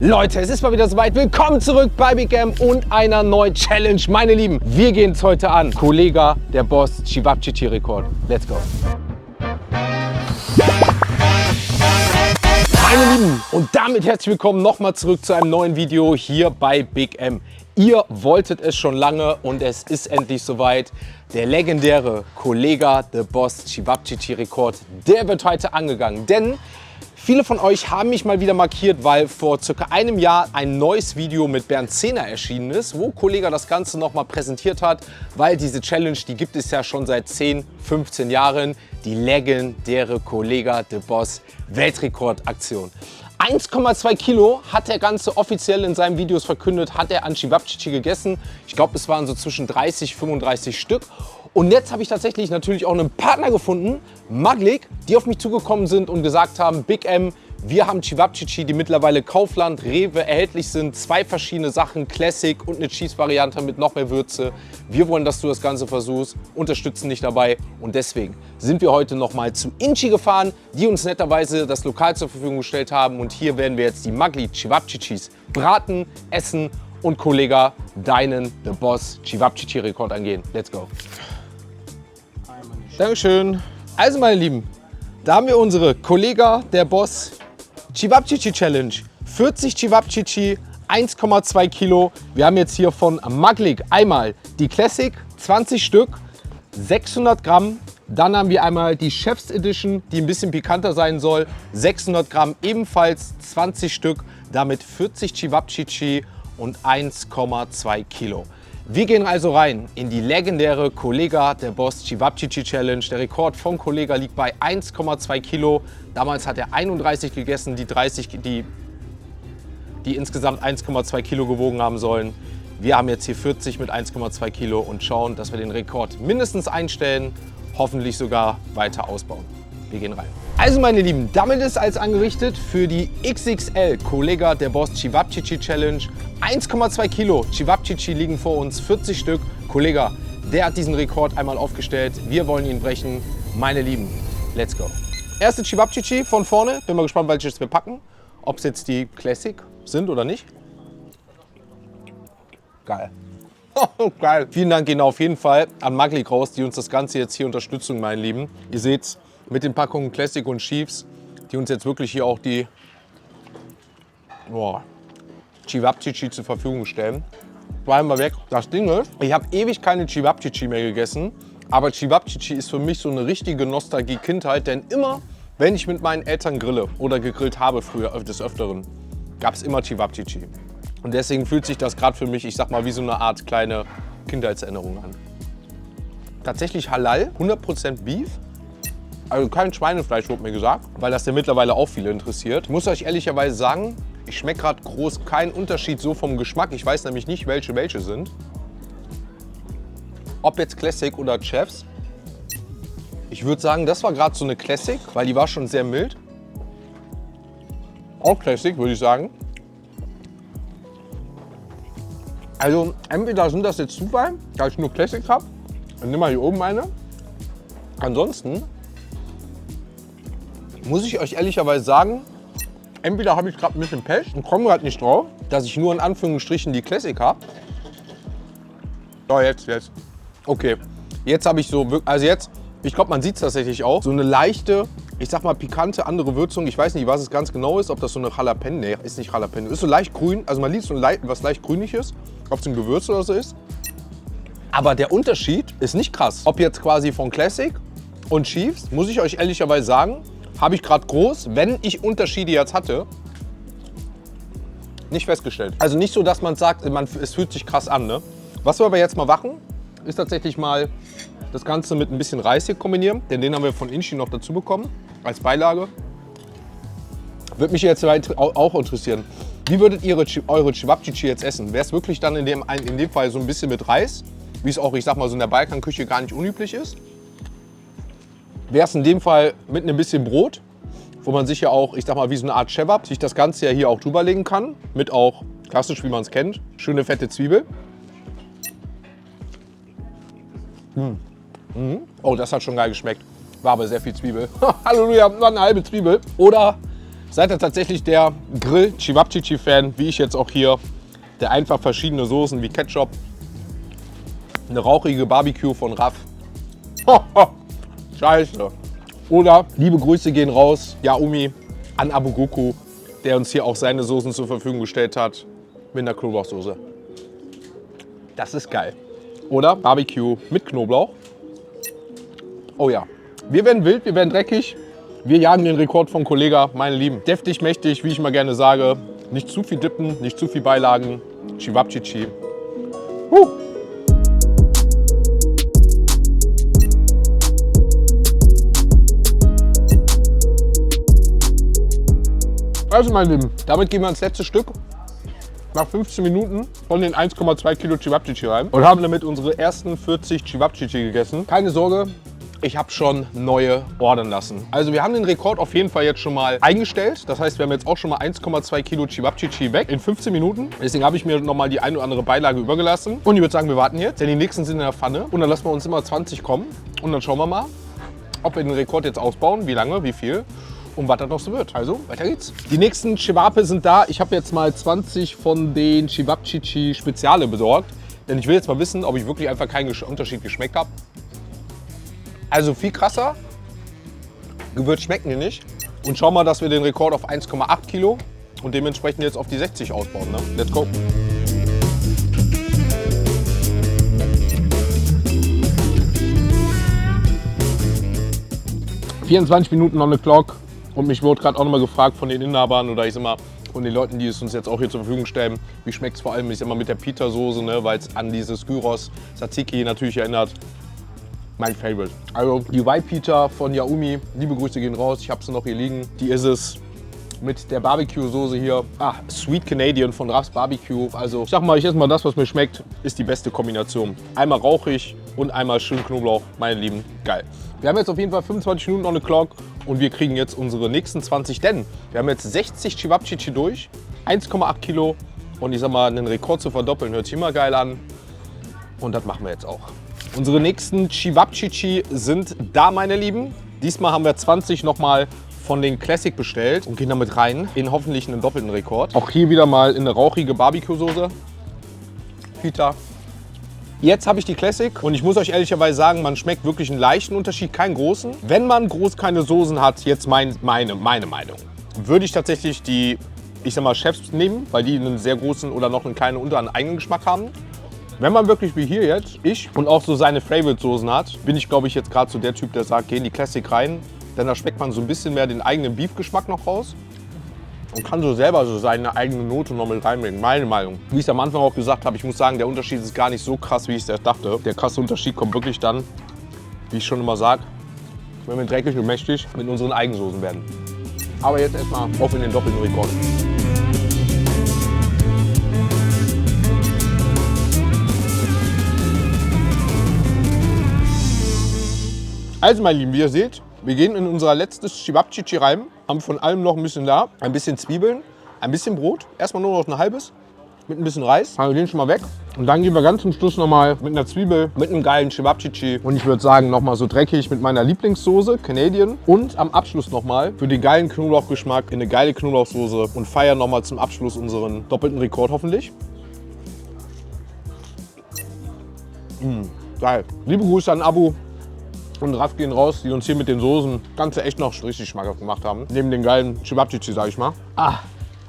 Leute, es ist mal wieder soweit. Willkommen zurück bei Big M und einer neuen Challenge. Meine Lieben, wir gehen es heute an. Kollega, der Boss, Cevapcici-Rekord. Let's go. Meine Lieben, und damit herzlich willkommen nochmal zurück zu einem neuen Video hier bei Big M. Ihr wolltet es schon lange und es ist endlich soweit. Der legendäre Kollega, der Boss, Cevapcici-Rekord, der wird heute angegangen. Denn viele von euch haben mich mal wieder markiert, weil vor circa einem Jahr ein neues Video mit Bernd Zehner erschienen ist, wo Kollega das Ganze nochmal präsentiert hat, weil diese Challenge, die gibt es ja schon seit 10, 15 Jahren, die legendäre Kollega The Boss Weltrekordaktion. 1,2 Kilo hat der Ganze offiziell in seinen Videos verkündet, hat er an Cevapcici gegessen. Ich glaube, es waren so zwischen 30, 35 Stück. Und jetzt habe ich tatsächlich natürlich auch einen Partner gefunden, Maglik, die auf mich zugekommen sind und gesagt haben, Big M, wir haben Cevapcici, die mittlerweile Kaufland, Rewe erhältlich sind. 2 verschiedene Sachen, Classic und eine Cheese-Variante mit noch mehr Würze. Wir wollen, dass du das Ganze versuchst, unterstützen dich dabei. Und deswegen sind wir heute nochmal zu Inchi gefahren, die uns netterweise das Lokal zur Verfügung gestellt haben. Und hier werden wir jetzt die Maglik Cevapcicis braten, essen und Kollega, deinen The Boss Cevapcici-Rekord angehen. Let's go. Dankeschön. Also meine Lieben, da haben wir unsere Kollega, der Boss Cevapcici Challenge. 40 Cevapcici, 1,2 Kilo. Wir haben jetzt hier von Maglik einmal die Classic, 20 Stück, 600 Gramm. Dann haben wir einmal die Chef's Edition, die ein bisschen pikanter sein soll, 600 Gramm, ebenfalls 20 Stück, damit 40 Cevapcici und 1,2 Kilo. Wir gehen also rein in die legendäre Kollega, der Boss Cevapcici Challenge. Der Rekord vom Kollega liegt bei 1,2 Kilo. Damals hat er 31 gegessen, die 30, die insgesamt 1,2 Kilo gewogen haben sollen. Wir haben jetzt hier 40 mit 1,2 Kilo und schauen, dass wir den Rekord mindestens einstellen, hoffentlich sogar weiter ausbauen. Wir gehen rein. Also meine Lieben, damit ist alles angerichtet für die XXL Kollega, der Boss Cevapcici Challenge. 1,2 Kilo Cevapcici liegen vor uns, 40 Stück. Kollega, der hat diesen Rekord einmal aufgestellt. Wir wollen ihn brechen. Meine Lieben, let's go. Erste Cevapcici von vorne. Bin mal gespannt, welches wir packen. Ob es jetzt die Classic sind oder nicht. Geil. Geil. Vielen Dank gehen auf jeden Fall an Maglik raus, die uns das Ganze jetzt hier unterstützen, meine Lieben. Ihr seht's mit den Packungen Classic und Chiefs, die uns jetzt wirklich hier auch die Cevapcici zur Verfügung stellen. War mal weg. Das Ding ist, ich habe ewig keine Cevapcici mehr gegessen, aber Cevapcici ist für mich so eine richtige Nostalgie-Kindheit, denn immer, wenn ich mit meinen Eltern grille oder gegrillt habe früher des Öfteren, gab es immer Cevapcici. Und deswegen fühlt sich das gerade für mich, ich sag mal, wie so eine Art kleine Kindheitserinnerung an. Tatsächlich Halal, 100% Beef. Also kein Schweinefleisch, wurde mir gesagt, weil das ja mittlerweile auch viele interessiert. Ich muss euch ehrlicherweise sagen, ich schmecke gerade groß keinen Unterschied so vom Geschmack. Ich weiß nämlich nicht, welche sind. Ob jetzt Classic oder Chef's. Ich würde sagen, das war gerade so eine Classic, weil die war schon sehr mild. Auch Classic, würde ich sagen. Also entweder sind das jetzt Zufall, da ich nur Classic habe. Dann nimm mal hier oben eine. Ansonsten muss ich euch ehrlicherweise sagen, entweder habe ich gerade ein bisschen Pech und komme gerade nicht drauf, dass ich nur in Anführungsstrichen die Classic habe. So, jetzt. Okay, jetzt habe ich so, also jetzt, ich glaube, man sieht es tatsächlich auch, so eine leichte, ich sag mal pikante andere Würzung. Ich weiß nicht, was es ganz genau ist, ob das so eine Jalapeno, nee, ist nicht Jalapeno, ist so leicht grün, also man liest so was leicht grünliches, ob es ein Gewürz oder so ist. Aber der Unterschied ist nicht krass. Ob jetzt quasi von Classic und Chiefs, muss ich euch ehrlicherweise sagen, habe ich gerade groß, wenn ich Unterschiede jetzt hatte, nicht festgestellt. Also nicht so, dass man sagt, es fühlt sich krass an. Ne? Was wir aber jetzt mal machen, ist tatsächlich mal das Ganze mit ein bisschen Reis hier kombinieren. Denn den haben wir von Inchi noch dazu bekommen, als Beilage. Würde mich jetzt auch interessieren. Wie würdet ihr eure Cevapcici jetzt essen? Wäre es wirklich dann in dem Fall so ein bisschen mit Reis, wie es auch, ich sag mal, so in der Balkanküche gar nicht unüblich ist? Wäre es in dem Fall mit ein bisschen Brot, wo man sich ja auch, ich sag mal, wie so eine Art Cevap, sich das Ganze ja hier auch drüber legen kann. Mit auch, klassisch wie man es kennt, schöne fette Zwiebel. Oh, das hat schon geil geschmeckt. War aber sehr viel Zwiebel. Halleluja, war eine halbe Zwiebel. Oder Seid ihr tatsächlich der Grill-Cevapcici-Fan, wie ich jetzt auch hier, der einfach verschiedene Soßen wie Ketchup, eine rauchige Barbecue von Raff. Scheiße. Oder liebe Grüße gehen raus, Yaomi, an Abu Goku, der uns hier auch seine Soßen zur Verfügung gestellt hat mit einer Knoblauchsoße. Das ist geil. Oder Barbecue mit Knoblauch. Oh ja. Wir werden wild, wir werden dreckig. Wir jagen den Rekord von Kollega, meine Lieben. Deftig, mächtig, wie ich mal gerne sage. Nicht zu viel Dippen, nicht zu viel Beilagen. Cevapcici. Also meine Lieben, damit gehen wir ins letzte Stück. Nach 15 Minuten von den 1,2 Kilo Cevapcici rein und haben damit unsere ersten 40 Cevapcici gegessen. Keine Sorge, ich habe schon neue ordern lassen. Also wir haben den Rekord auf jeden Fall jetzt schon mal eingestellt. Das heißt, wir haben jetzt auch schon mal 1,2 Kilo Cevapcici weg in 15 Minuten. Deswegen habe ich mir noch mal die ein oder andere Beilage übergelassen. Und ich würde sagen, wir warten jetzt, denn die nächsten sind in der Pfanne. Und dann lassen wir uns immer 20 kommen. Und dann schauen wir mal, ob wir den Rekord jetzt ausbauen, wie lange, wie viel. Und was das noch so wird. Also, weiter geht's. Die nächsten Cevape sind da. Ich habe jetzt mal 20 von den Cevapcici Speziale besorgt. Denn ich will jetzt mal wissen, ob ich wirklich einfach keinen Unterschied geschmeckt habe. Also viel krasser. Gewürz schmecken die nicht. Und schauen mal, dass wir den Rekord auf 1,8 Kilo und dementsprechend jetzt auf die 60 ausbauen. Ne? Let's go. ...24 Minuten on the clock. Und mich wurde gerade auch noch mal gefragt von den Inhabern oder ich sag mal von den Leuten, die es uns jetzt auch hier zur Verfügung stellen, wie schmeckt es vor allem, ich sag mal, mit der Pita-Soße, ne, weil es an dieses Gyros Tzatziki natürlich erinnert. Mein Favorite. Also die White Pita von Yaomi, liebe Grüße gehen raus, ich habe sie noch hier liegen. Die ist es mit der Barbecue-Soße hier. Sweet Canadian von Raff's Barbecue. Also ich sag mal, ich esse mal das, was mir schmeckt, ist die beste Kombination. Einmal rauchig und einmal schön Knoblauch, meine Lieben, geil. Wir haben jetzt auf jeden Fall 25 Minuten on the clock und wir kriegen jetzt unsere nächsten 20, denn wir haben jetzt 60 Cevapcici durch, 1,8 Kilo und ich sag mal, einen Rekord zu verdoppeln hört sich immer geil an und das machen wir jetzt auch. Unsere nächsten Cevapcici sind da, meine Lieben. Diesmal haben wir 20 nochmal von den Classic bestellt und gehen damit rein in hoffentlich einen doppelten Rekord. Auch hier wieder mal in eine rauchige Barbecue-Soße. Pita. Jetzt habe ich die Classic und ich muss euch ehrlicherweise sagen, man schmeckt wirklich einen leichten Unterschied, keinen großen. Wenn man groß keine Soßen hat, jetzt meine Meinung, würde ich tatsächlich die, ich sag mal, Chefs nehmen, weil die einen sehr großen oder noch einen kleinen unter einen eigenen Geschmack haben. Wenn man wirklich wie hier jetzt, ich und auch so seine Favorite-Soßen hat, bin ich glaube ich jetzt gerade so der Typ, der sagt, geh in die Classic rein, denn da schmeckt man so ein bisschen mehr den eigenen Beef-Geschmack noch raus. Und kann so selber so seine eigene Note noch mit reinbringen, meine Meinung. Wie ich es am Anfang auch gesagt habe, ich muss sagen, der Unterschied ist gar nicht so krass, wie ich es erst dachte. Der krasse Unterschied kommt wirklich dann, wie ich schon immer sage, wenn wir dreckig und mächtig mit unseren Eigensoßen werden. Aber jetzt erstmal auf in den doppelten Rekord. Also meine Lieben, wie ihr seht, wir gehen in unser letztes Cevapcici rein, haben von allem noch ein bisschen da, ein bisschen Zwiebeln, ein bisschen Brot, erstmal nur noch ein halbes, mit ein bisschen Reis, haben wir den schon mal weg. Und dann gehen wir ganz zum Schluss nochmal mit einer Zwiebel, mit einem geilen Cevapcici und ich würde sagen nochmal so dreckig mit meiner Lieblingssoße, Canadian. Und am Abschluss nochmal für den geilen Knoblauchgeschmack in eine geile Knoblauchsoße und feiern nochmal zum Abschluss unseren doppelten Rekord hoffentlich. Geil. Liebe Grüße an Abu und Raff gehen raus, die uns hier mit den Soßen Ganze echt noch richtig schmackhaft gemacht haben. Neben den geilen Cevapcici, sag ich mal.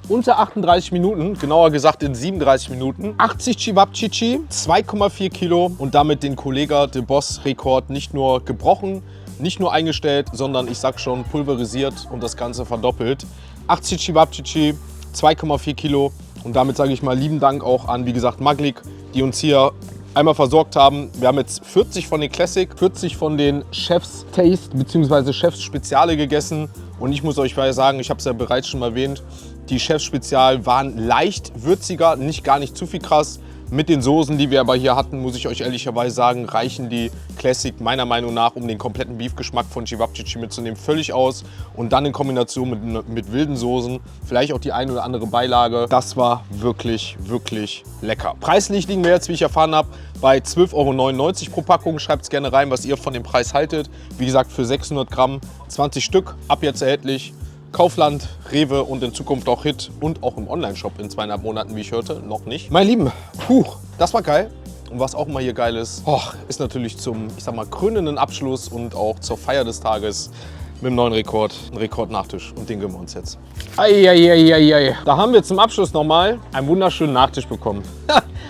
Unter 38 Minuten, genauer gesagt in 37 Minuten. 80 Cevapcici, 2,4 Kilo und damit den Kollega The Boss Rekord nicht nur gebrochen, nicht nur eingestellt, sondern ich sag schon pulverisiert und das Ganze verdoppelt. 80 Cevapcici, 2,4 Kilo und damit sage ich mal lieben Dank auch an, wie gesagt, Maglik, die uns hier einmal versorgt haben. Wir haben jetzt 40 von den Classic, 40 von den Chef's Taste bzw. Chef's Speziale gegessen. Und ich muss euch sagen, ich habe es ja bereits schon mal erwähnt, die Chef's Spezial waren leicht würziger, nicht gar nicht zu viel krass. Mit den Soßen, die wir aber hier hatten, muss ich euch ehrlicherweise sagen, reichen die Classic meiner Meinung nach, um den kompletten Beef-Geschmack von Cevapcici mitzunehmen, völlig aus. Und dann in Kombination mit wilden Soßen, vielleicht auch die eine oder andere Beilage. Das war wirklich, wirklich lecker. Preislich liegen wir jetzt, wie ich erfahren habe, bei 12,99 € pro Packung. Schreibt es gerne rein, was ihr von dem Preis haltet. Wie gesagt, für 600 Gramm 20 Stück, ab jetzt erhältlich. Kaufland, Rewe und in Zukunft auch Hit und auch im Onlineshop in 2,5 Monaten, wie ich hörte, noch nicht. Meine Lieben, das war geil. Und was auch immer hier geil ist, ist natürlich zum, ich sag mal, krönenden Abschluss und auch zur Feier des Tages mit dem neuen Rekord, ein Rekord-Nachtisch. Und den gönnen wir uns jetzt. Eieieiei. Da haben wir zum Abschluss nochmal einen wunderschönen Nachtisch bekommen.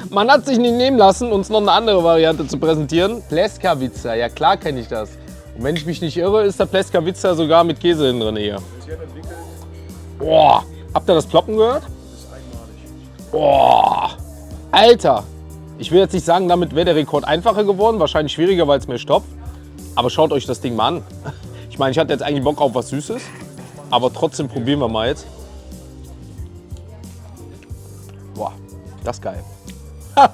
Man hat sich nicht nehmen lassen, uns noch eine andere Variante zu präsentieren. Pleskavica, ja klar kenne ich das. Und wenn ich mich nicht irre, ist der Pleskavica sogar mit Käse innen drin hier. Boah, habt ihr das Ploppen gehört? Das ist einmalig. Boah, Alter. Ich will jetzt nicht sagen, damit wäre der Rekord einfacher geworden. Wahrscheinlich schwieriger, weil es mehr stopft. Aber schaut euch das Ding mal an. Ich meine, ich hatte jetzt eigentlich Bock auf was Süßes. Aber trotzdem probieren wir mal jetzt. Boah, das ist geil. Ha.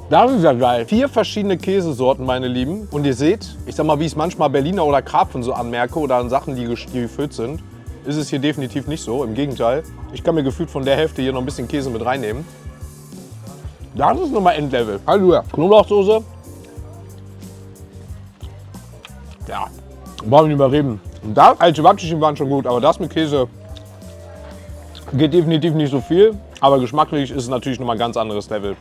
Das ist ja geil. 4 verschiedene Käsesorten, meine Lieben. Und ihr seht, ich sag mal, wie ich es manchmal Berliner oder Karpfen so anmerke oder an Sachen, die gefüllt sind, ist es hier definitiv nicht so. Im Gegenteil, ich kann mir gefühlt von der Hälfte hier noch ein bisschen Käse mit reinnehmen. Das ist nochmal Endlevel. Halleluja. Knoblauchsoße. Ja, brauchen wir nicht mehr reden. Und da, alte Cevapcici waren schon gut, aber das mit Käse geht definitiv nicht so viel. Aber geschmacklich ist es natürlich nochmal ein ganz anderes Level.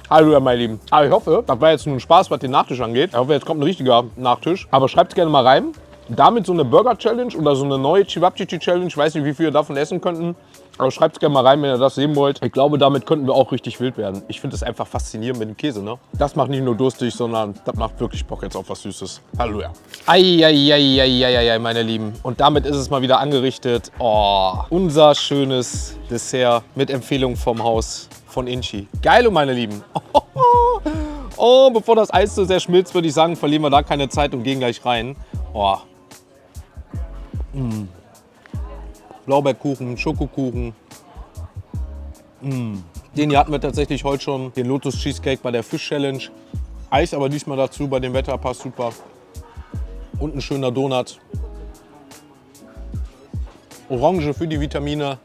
Halleluja, meine Lieben. Aber ich hoffe, das war jetzt nur ein Spaß, was den Nachtisch angeht. Ich hoffe, jetzt kommt ein richtiger Nachtisch. Aber schreibt es gerne mal rein. Damit so eine Burger-Challenge oder so eine neue Cevapcici-Challenge. Ich weiß nicht, wie viel ihr davon essen könnten. Aber schreibt es gerne mal rein, wenn ihr das sehen wollt. Ich glaube, damit könnten wir auch richtig wild werden. Ich finde es einfach faszinierend mit dem Käse, ne? Das macht nicht nur durstig, sondern das macht wirklich Bock jetzt auf was Süßes. Halleluja. Eieieiei, meine Lieben. Und damit ist es mal wieder angerichtet. Oh, unser schönes Dessert mit Empfehlung vom Haus von Inchi. Geil, meine Lieben. Oh, bevor das Eis so sehr schmilzt, würde ich sagen, verlieren wir da keine Zeit und gehen gleich rein. Oh. Blaubeerkuchen, Schokokuchen. Den hier hatten wir tatsächlich heute schon, den Lotus Cheesecake bei der Fish Challenge. Eis aber diesmal dazu, bei dem Wetter passt super. Und ein schöner Donut. Orange für die Vitamine.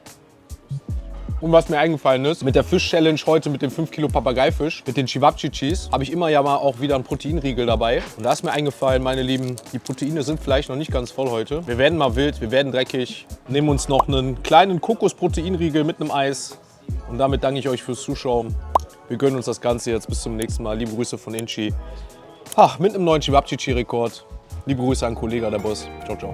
Und was mir eingefallen ist, mit der Fish Challenge heute mit dem 5 Kilo Papageifisch, mit den Cevapcicis, habe ich immer ja mal auch wieder einen Proteinriegel dabei. Und da ist mir eingefallen, meine Lieben, die Proteine sind vielleicht noch nicht ganz voll heute. Wir werden mal wild, wir werden dreckig. Nehmen uns noch einen kleinen Kokos-Proteinriegel mit einem Eis. Und damit danke ich euch fürs Zuschauen. Wir gönnen uns das Ganze jetzt. Bis zum nächsten Mal. Liebe Grüße von Inchi. Mit einem neuen Cevapcici-Rekord. Liebe Grüße an Kollega, der Boss. Ciao, ciao.